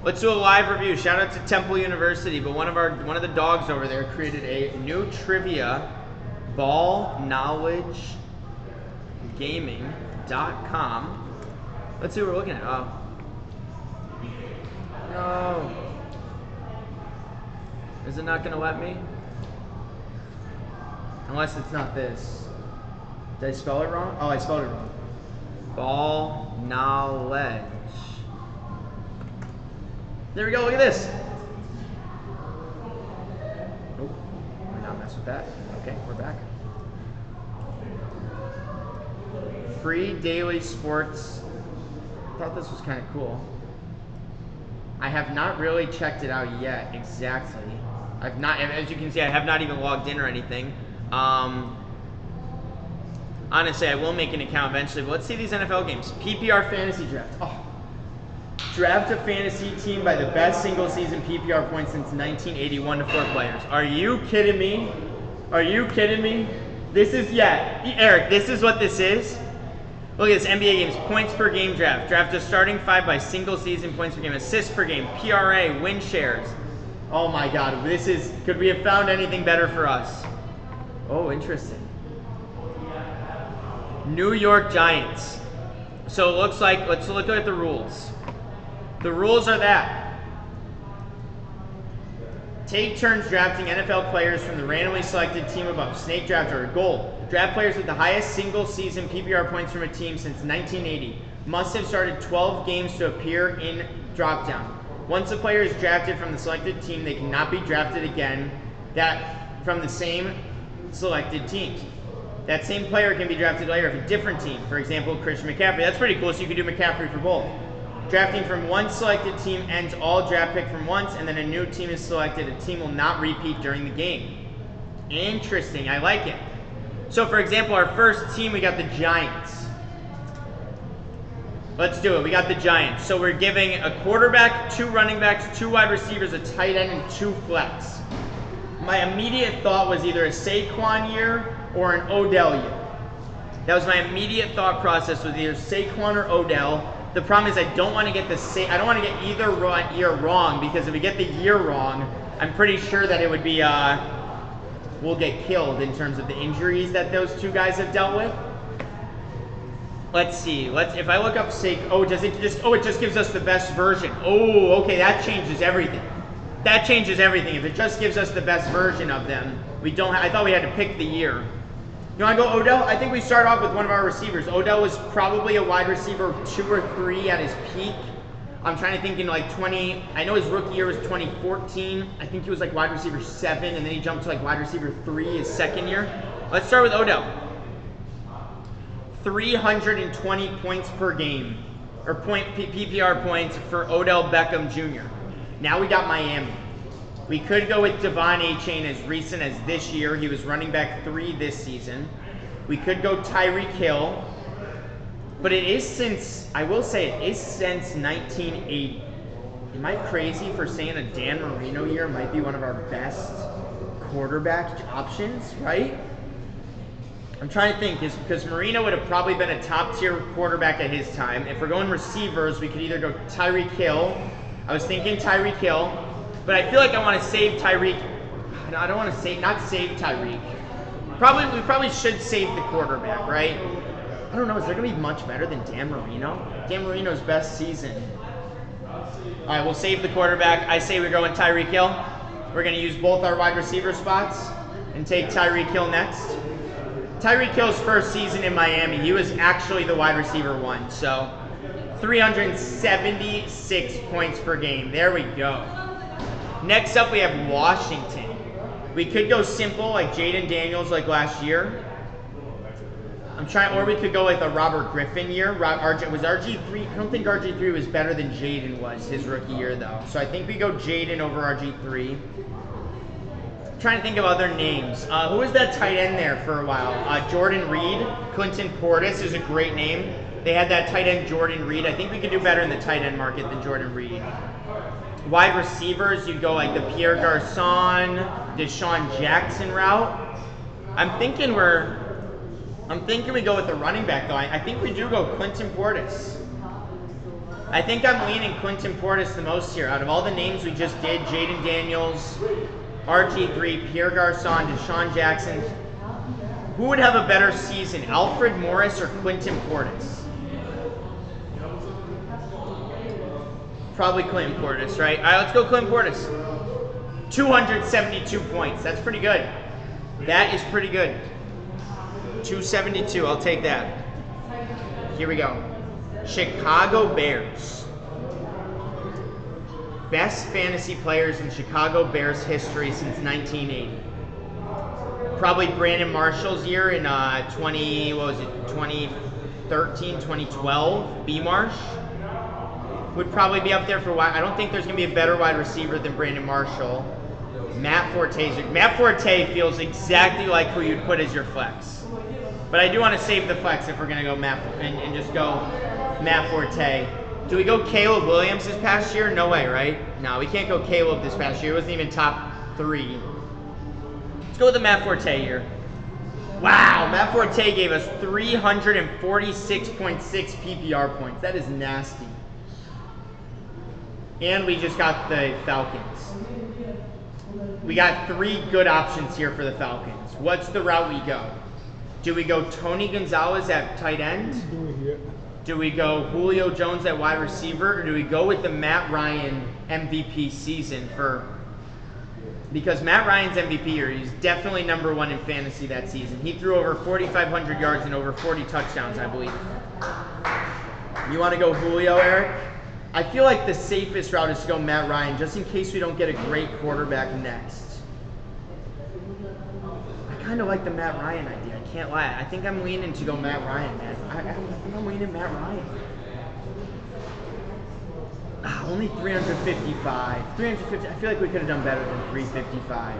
Let's do a live review. Shout out to Temple University, but one of the dogs over there created a new trivia, ballknowledgegaming.com. Let's see what we're looking at. Oh. No. Is it not going to let me? Unless it's not this. Did I spell it wrong? Oh, I spelled it wrong. Ball knowledge. There we go, look at this. Nope, we're not mess with that. Okay, we're back. Free daily sports. I thought this was kind of cool. I have not really checked it out yet, exactly. I've not, as you can see, I have not even logged in or anything. Honestly, I will make an account eventually, but let's see these NFL games. PPR fantasy draft. Oh. Draft a fantasy team by the best single season PPR points since 1981 to 4 players. Are you kidding me? Are you kidding me? This is, yeah, Eric, this is what this is. Look at this, NBA games, points per game draft. Draft a starting 5 by single season points per game, assists per game, PRA, win shares. Oh my God, this is, could we have found anything better for us? Oh, interesting. New York Giants. So it looks like, let's look at the rules. The rules are that take turns drafting NFL players from the randomly selected team above. Snake draft order. Goal. Draft players with the highest single season PPR points from a team since 1980. Must have started 12 games to appear in dropdown. Once a player is drafted from the selected team, they cannot be drafted again from the same selected teams. That same player can be drafted later if a different team. For example, Christian McCaffrey. That's pretty cool, so you can do McCaffrey for both. Drafting from one selected team ends all draft pick from once, and then a new team is selected. A team will not repeat during the game. Interesting, I like it. So for example, our first team, we got the Giants. Let's do it, we got the Giants. So we're giving a quarterback, 2 running backs, 2 wide receivers, a tight end, and 2 flex. My immediate thought was either a Saquon year or an Odell year. That was my immediate thought process, was either Saquon or Odell. The problem is I don't want to get either year wrong, because if we get the year wrong, I'm pretty sure that it would be we'll get killed in terms of the injuries that those 2 guys have dealt with. Let's see. If I look up it just gives us the best version. Oh, okay, that changes everything. That changes everything. If it just gives us the best version of them, I thought we had to pick the year. You want to go Odell? I think we start off with one of our receivers. Odell was probably a wide receiver 2 or 3 at his peak. I'm trying to think in like I know his rookie year was 2014. I think he was like wide receiver 7, and then he jumped to like wide receiver 3 his second year. Let's start with Odell. 320 points per game, or PPR points for Odell Beckham Jr. Now we got Miami. We could go with Devon A-Chain as recent as this year. He was running back 3 this season. We could go Tyreek Hill. But it is since 1980. Am I crazy for saying a Dan Marino year might be one of our best quarterback options, right? I'm trying to think, because Marino would have probably been a top-tier quarterback at his time. If we're going receivers, we could either go Tyreek Hill. I was thinking Tyreek Hill. But I feel like I want to save Tyreek. I don't want to not save Tyreek. We probably should save the quarterback, right? I don't know, is there going to be much better than Dan Marino? Dan Marino's best season. All right, we'll save the quarterback. I say we're going Tyreek Hill. We're going to use both our wide receiver spots and take Tyreek Hill next. Tyreek Hill's first season in Miami, he was actually the wide receiver 1. So 376 points per game. There we go. Next up, we have Washington. We could go simple, like Jaden Daniels, like last year. Or we could go like a Robert Griffin year. Was RG3? I don't think RG3 was better than Jaden was his rookie year, though. So I think we go Jaden over RG3. I'm trying to think of other names. Who was that tight end there for a while? Jordan Reed. Clinton Portis is a great name. They had that tight end Jordan Reed. I think we could do better in the tight end market than Jordan Reed. Wide receivers, you'd go like the Pierre Garçon, Deshaun Jackson route. I'm thinking we go with the running back though. I think we do go Clinton Portis. I think I'm leaning Quinton Portis the most here. Out of all the names we just did, Jaden Daniels, RG3, Pierre Garçon, Deshaun Jackson, who would have a better season, Alfred Morris or Quinton Portis? Probably Quinton Portis, right? All right, let's go Quinton Portis. 272 points. That's pretty good. That is pretty good. 272. I'll take that. Here we go. Chicago Bears. Best fantasy players in Chicago Bears history since 1980. Probably Brandon Marshall's year in 2013, 2012. B. Marsh would probably be up there for wide. I don't think there's going to be a better wide receiver than Brandon Marshall. Matt Forte feels exactly like who you'd put as your flex. But I do want to save the flex if we're going to go Matt and just go Matt Forte. Do we go Caleb Williams this past year? No way, right? No, we can't go Caleb this past year. It wasn't even top 3. Let's go with the Matt Forte here. Wow, Matt Forte gave us 346.6 PPR points. That is nasty. And we just got the Falcons. We got 3 good options here for the Falcons. What's the route we go? Do we go Tony Gonzalez at tight end? Do we go Julio Jones at wide receiver? Or do we go with the Matt Ryan MVP season because Matt Ryan's MVP year, he's definitely #1 in fantasy that season. He threw over 4,500 yards and over 40 touchdowns, I believe. You want to go Julio, Eric? I feel like the safest route is to go Matt Ryan, just in case we don't get a great quarterback next. I kind of like the Matt Ryan idea. I can't lie. I think I'm leaning to go Matt Ryan, man. I think I'm leaning Matt Ryan. Only 355. 350. I feel like we could have done better than 355.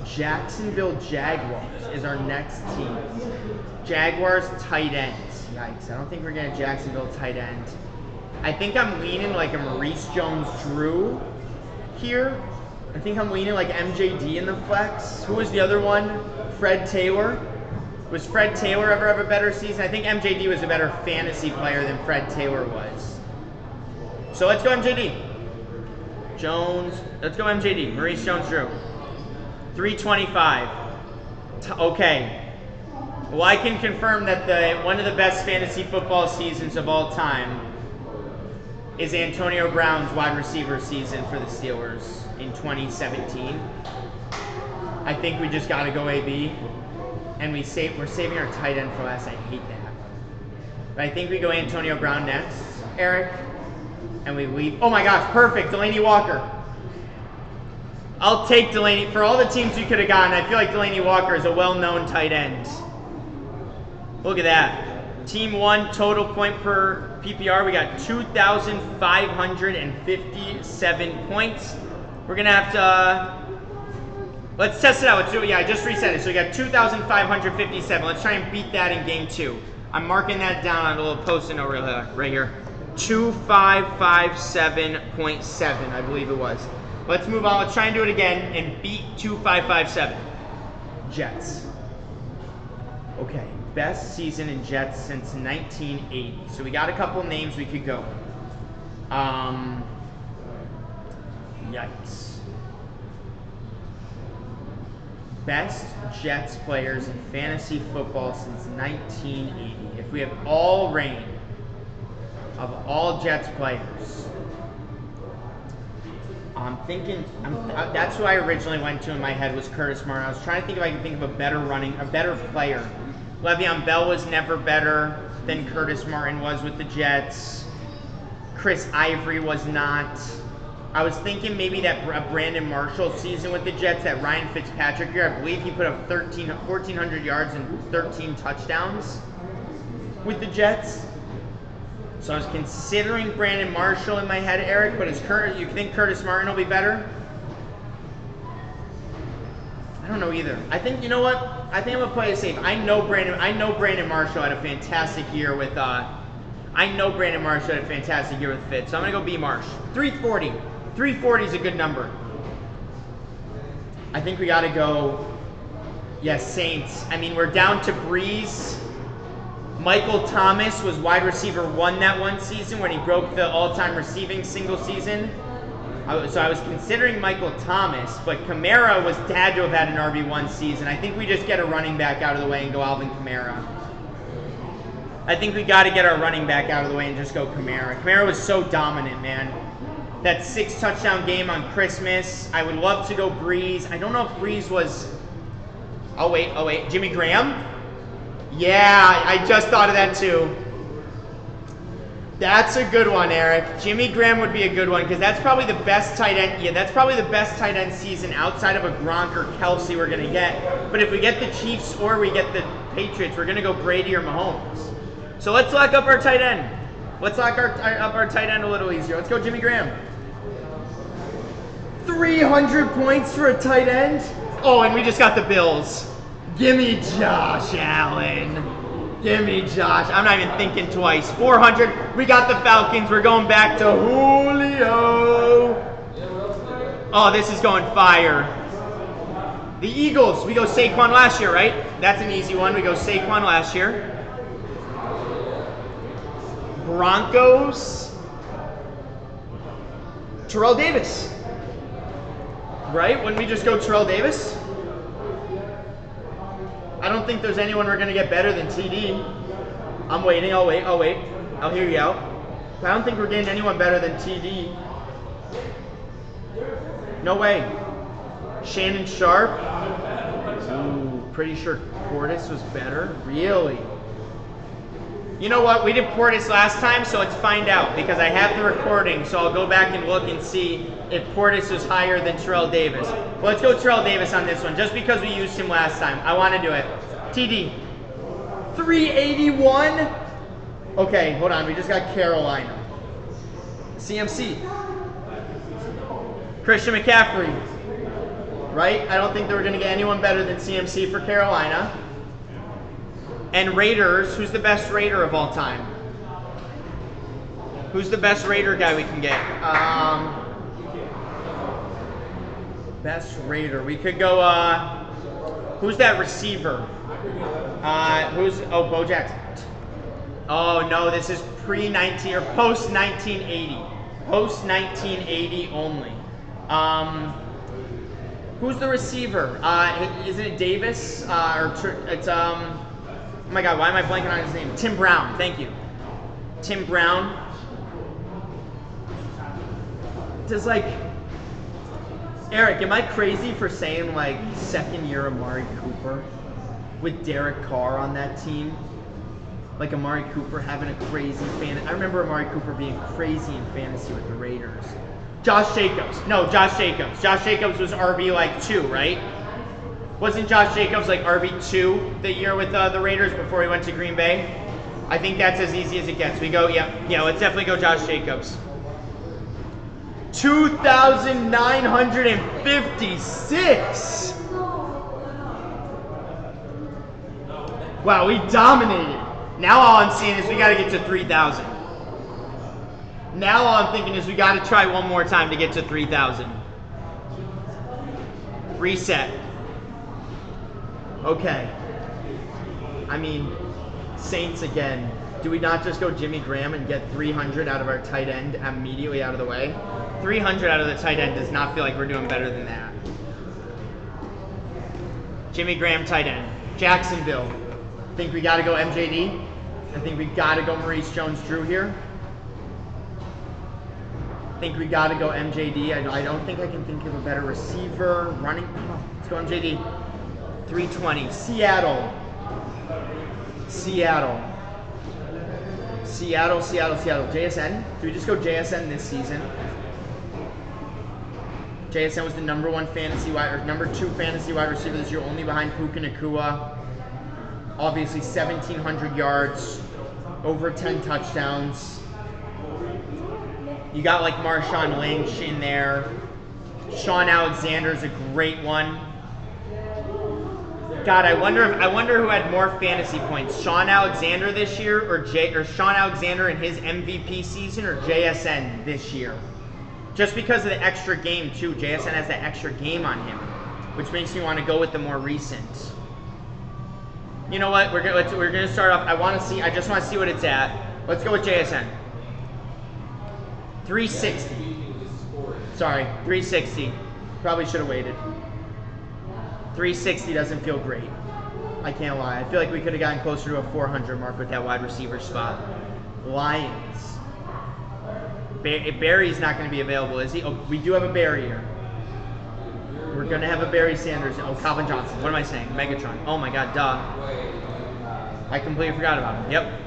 Jacksonville Jaguars is our next team. Jaguars tight ends. Yikes. I don't think we're going to Jacksonville tight end. I think I'm leaning like a Maurice Jones-Drew here. I think I'm leaning like MJD in the flex. Who was the other one? Fred Taylor. Was Fred Taylor ever have a better season? I think MJD was a better fantasy player than Fred Taylor was. So let's go MJD. Jones. Let's go MJD. Maurice Jones-Drew. 325. Okay. Well, I can confirm that one of the best fantasy football seasons of all time is Antonio Brown's wide receiver season for the Steelers in 2017. I think we just got to go AB, and we're saving our tight end for last. I hate that. But I think we go Antonio Brown next, Eric, and we leave. Oh my gosh, perfect, Delaney Walker. I'll take Delaney. For all the teams we could have gotten, I feel like Delaney Walker is a well-known tight end. Look at that. Team 1 total point per PPR, we got 2,557 points. We're going to have to, let's test it out. Let's do it. Yeah, I just reset it. So we got 2,557. Let's try and beat that in game 2. I'm marking that down on a little post-it note right here. 2,557.7, I believe it was. Let's move on. Let's try and do it again and beat 2,557. Jets. Okay. Best season in Jets since 1980. So we got a couple names we could go. Yikes. Best Jets players in fantasy football since 1980. If we have all reign of all Jets players, I'm thinking, that's who I originally went to in my head was Curtis Martin. I was trying to think if I could think of a better player. Le'Veon Bell was never better than Curtis Martin was with the Jets. Chris Ivory was not. I was thinking maybe that Brandon Marshall season with the Jets, that Ryan Fitzpatrick year. I believe he put up 1,400 yards and 13 touchdowns with the Jets. So I was considering Brandon Marshall in my head, Eric, but you think Curtis Martin will be better? I don't know either. I think, you know what? I think I'm gonna play it safe. I know Brandon Marshall had a fantastic year with Fitz. So I'm gonna go B Marsh. 340. 340 is a good number. I think we gotta go, yes, Saints. I mean, we're down to Breeze, Michael Thomas was wide receiver 1 that one season when he broke the all-time receiving single season. So I was considering Michael Thomas, but Kamara had to have had an RB1 season. I think we just get a running back out of the way and go Alvin Kamara. I think we got to get our running back out of the way and just go Kamara. Kamara was so dominant, man. That 6-touchdown game on Christmas. I would love to go Breeze. I don't know if Breeze was... Oh, wait. Jimmy Graham? Yeah, I just thought of that too. That's a good one, Eric. Jimmy Graham would be a good one because that's probably the best tight end. Yeah, that's probably the best tight end season outside of a Gronk or Kelsey we're going to get. But if we get the Chiefs or we get the Patriots, we're going to go Brady or Mahomes. So let's lock up our tight end. Let's lock up our tight end a little easier. Let's go Jimmy Graham. 300 points for a tight end? Oh, and we just got the Bills. Give me Josh Allen. Give me Josh. I'm not even thinking twice. 400. We got the Falcons. We're going back to Julio. Oh, this is going fire. The Eagles. We go Saquon last year, right? That's an easy one. We go Saquon last year. Broncos. Terrell Davis. Right? Wouldn't we just go Terrell Davis? I don't think there's anyone we're going to get better than TD. I'm waiting. I'll wait. I'll hear you out. But I don't think we're getting anyone better than TD. No way. Shannon Sharp. Ooh, pretty sure Portis was better. Really? You know what? We did Portis last time, so let's find out because I have the recording, so I'll go back and look and see if Portis was higher than Terrell Davis. Well, let's go Terrell Davis on this one, just because we used him last time. I want to do it. TD. 381? Okay, hold on. We just got Carolina. CMC. Christian McCaffrey. Right? I don't think that we're going to get anyone better than CMC for Carolina. And Raiders, who's the best Raider of all time? Who's the best Raider guy we can get? Best Raider. We could go, who's that receiver? Bo Jackson. Oh, no, this is pre-19 or post-1980. Post-1980 only. Who's the receiver? Isn't it Davis? Oh my God, why am I blanking on his name? Tim Brown, thank you. Tim Brown. Does Eric, am I crazy for saying second year Amari Cooper with Derek Carr on that team? Like Amari Cooper having a crazy I remember Amari Cooper being crazy in fantasy with the Raiders. Josh Jacobs. No, Josh Jacobs. Josh Jacobs was RB 2, right? Wasn't Josh Jacobs RB2 the year with the Raiders before he went to Green Bay? I think that's as easy as it gets. We go, yeah, let's definitely go Josh Jacobs. 2,956. Wow, we dominated. Now all I'm seeing is we got to get to 3,000. Now all I'm thinking is we got to try one more time to get to 3,000. Reset. Okay. I mean, Saints again. Do we not just go Jimmy Graham and get 300 out of our tight end immediately out of the way? 300 out of the tight end does not feel like we're doing better than that. Jimmy Graham, tight end. Jacksonville. I think we got to go MJD. I think we got to go Maurice Jones-Drew here. I think we got to go MJD. I don't think I can think of a better receiver. Running. Let's go MJD. 320. Seattle. JSN. Do we just go JSN this season? JSN was the number 2 fantasy wide receiver this year, only behind Puka Nacua. Obviously 1,700 yards, over 10 touchdowns. You got Marshawn Lynch in there. Sean Alexander's a great one. God, I wonder who had more fantasy points, Sean Alexander this year or Sean Alexander in his MVP season or JSN this year. Just because of the extra game too. JSN has that extra game on him, which makes me want to go with the more recent. You know what? We're gonna start off. I just want to see what it's at. Let's go with JSN. 360. Sorry, 360. Probably should have waited. 360 doesn't feel great. I can't lie. I feel like we could have gotten closer to a 400 mark with that wide receiver spot. Lions. Barry's not going to be available, is he? Oh, we do have a Barry here. We're going to have a Barry Sanders. Oh, Calvin Johnson. What am I saying? Megatron. Oh my God, duh. I completely forgot about him. Yep.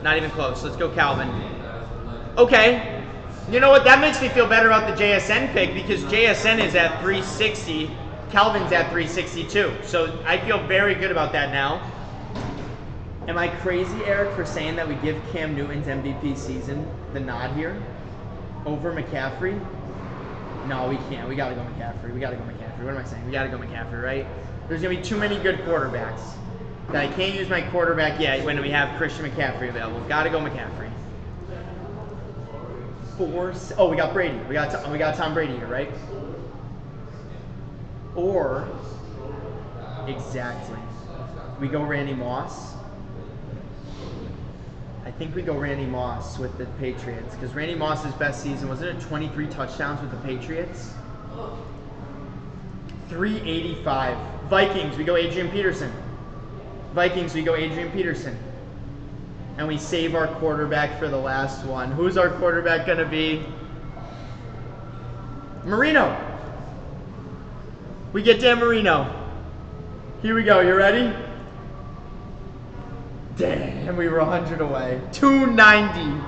Not even close. Let's go Calvin. Okay. You know what? That makes me feel better about the JSN pick because JSN is at 360. Calvin's at 362. So I feel very good about that now. Am I crazy, Eric, for saying that we give Cam Newton's MVP season the nod here over McCaffrey? No, we can't. We got to go McCaffrey. We got to go McCaffrey. What am I saying? We got to go McCaffrey, right? There's going to be too many good quarterbacks that I can't use my quarterback yet when we have Christian McCaffrey available. Got to go McCaffrey. Oh, we got Brady. We got Tom Brady here, right? Or, exactly, we go Randy Moss. I think we go Randy Moss with the Patriots because Randy Moss's best season, wasn't it 23 touchdowns with the Patriots? 385. Vikings, we go Adrian Peterson. Vikings, we go Adrian Peterson. And we save our quarterback for the last one. Who's our quarterback going to be? Marino. We get Dan Marino. Here we go. You ready? Damn, we were 100 away. 290.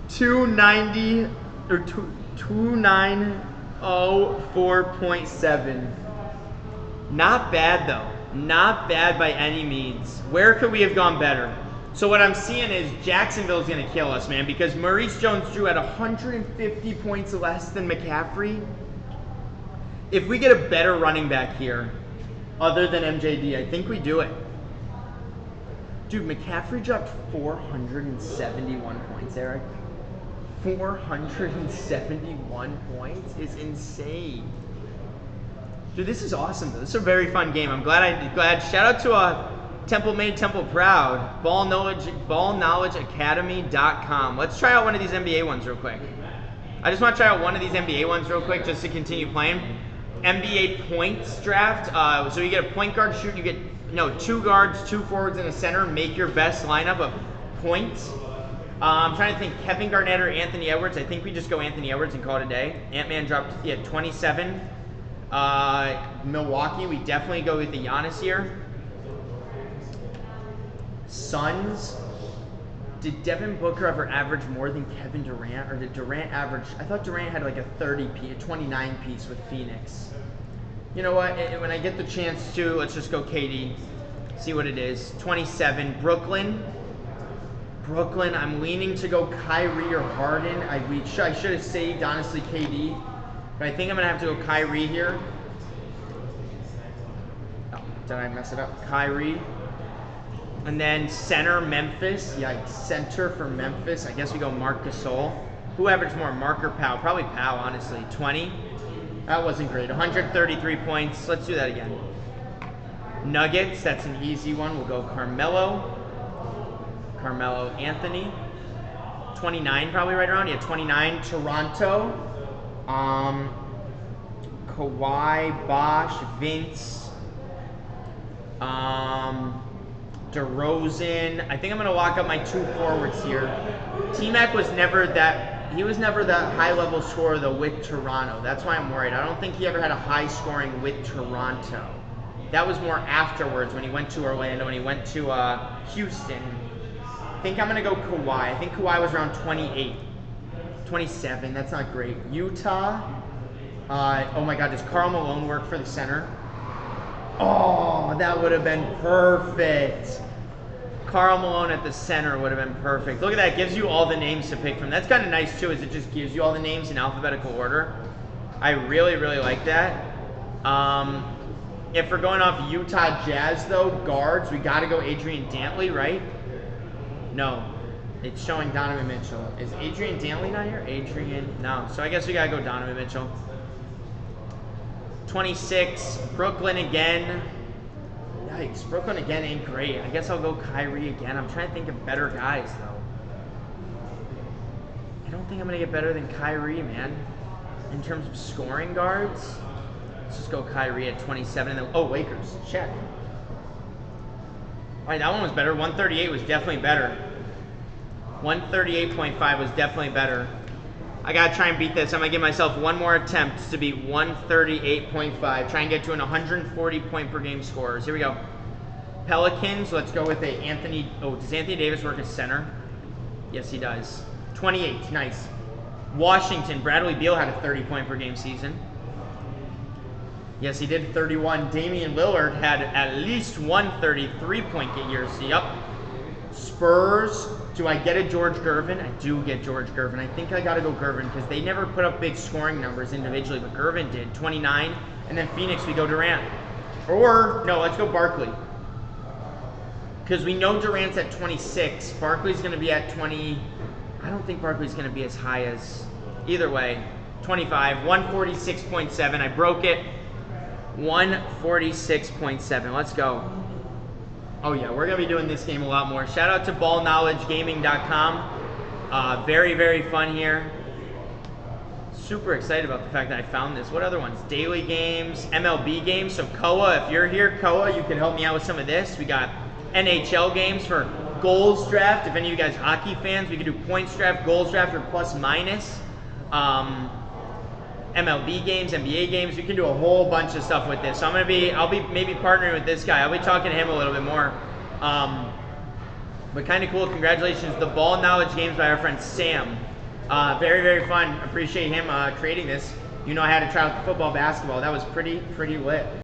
290 or 2904.7. Not bad though. Not bad by any means. Where could we have gone better? So what I'm seeing is Jacksonville's going to kill us, man, because Maurice Jones-Drew had 150 points less than McCaffrey. If we get a better running back here, other than MJD, I think we do it. Dude, McCaffrey dropped 471 points, Eric. 471 points is insane. Dude, this is awesome, though. This is a very fun game. I'm glad. Shout out to Temple Made Temple Proud. Ballknowledgeacademy.com. Let's try out one of these NBA ones real quick. I just want to try out one of these NBA ones real quick just to continue playing. NBA points draft. So you get a point guard shoot. You get 2 guards, 2 forwards, and a center. Make your best lineup of points. I'm trying to think. Kevin Garnett or Anthony Edwards. I think we just go Anthony Edwards and call it a day. Ant-Man dropped 27. Milwaukee. We definitely go with the Giannis here. Suns. Did Devin Booker ever average more than Kevin Durant, or did Durant average? I thought Durant had like a 29 piece with Phoenix. You know what? When I get the chance to, let's just go KD. See what it is. 27. Brooklyn. I'm leaning to go Kyrie or Harden. I should have saved, honestly, KD. But I think I'm going to have to go Kyrie here. Oh, did I mess it up? Kyrie. And then center, Memphis. Yikes. Center for Memphis. I guess we go Marc Gasol. Who averaged more, Marc or Powell? Probably Powell, honestly. 20. That wasn't great. 133 points. Let's do that again. Nuggets. That's an easy one. We'll go Carmelo Anthony. 29 probably right around. Yeah, 29. Toronto. Kawhi, Bosh, Vince. DeRozan. I think I'm going to lock up my 2 forwards here. T-Mac was never that, he was never that high-level scorer, though, with Toronto. That's why I'm worried. I don't think he ever had a high scoring with Toronto. That was more afterwards when he went to Orlando, when he went to Houston. I think I'm going to go Kawhi. I think Kawhi was around 28. 27. That's not great. Utah. Oh, my God. Does Karl Malone work for the center? Oh, that would have been perfect. Karl Malone at the center would have been perfect. Look at that. It gives you all the names to pick from. That's kind of nice, too, is it just gives you all the names in alphabetical order. I really, really like that. If we're going off Utah Jazz, though, guards, we got to go Adrian Dantley, right? No. It's showing Donovan Mitchell. Is Adrian Dantley not here? No. So I guess we got to go Donovan Mitchell. 26, Brooklyn again. Yikes, Brooklyn again ain't great. I guess I'll go Kyrie again. I'm trying to think of better guys, though. I don't think I'm going to get better than Kyrie, man. In terms of scoring guards, let's just go Kyrie at 27. And then, oh, Lakers, check. All right, that one was better. 138 was definitely better. 138.5 was definitely better. I got to try and beat this. I'm going to give myself one more attempt to beat 138.5. Try and get to an 140 point per game scorers. Here we go. Pelicans, let's go with a Anthony. Oh, does Anthony Davis work as center? Yes, he does. 28, nice. Washington, Bradley Beal had a 30 point per game season. Yes, he did 31. Damian Lillard had at least one 33 point year. Yep. Spurs, do I get a George Gervin? I do get George Gervin. I think I got to go Gervin because they never put up big scoring numbers individually, but Gervin did, 29. And then Phoenix, we go Durant. Or, no, let's go Barkley. Because we know Durant's at 26. Barkley's going to be at 20. I don't think Barkley's going to be as high as, either way, 25. 146.7. I broke it. 146.7. Let's go. Oh yeah, we're going to be doing this game a lot more. Shout out to ballknowledgegaming.com. Very, very fun here. Super excited about the fact that I found this. What other ones? Daily games, MLB games. So Koa, if you're here, Koa, you can help me out with some of this. We got NHL games for goals draft. If any of you guys hockey fans, we can do points draft, goals draft, or plus minus. MLB games, NBA games. We can do a whole bunch of stuff with this. So I'll be maybe partnering with this guy. I'll be talking to him a little bit more. But kind of cool. Congratulations. The Ball Knowledge Games by our friend Sam. Very, very fun. Appreciate him creating this. You know, I had to try out the football, basketball. That was pretty lit.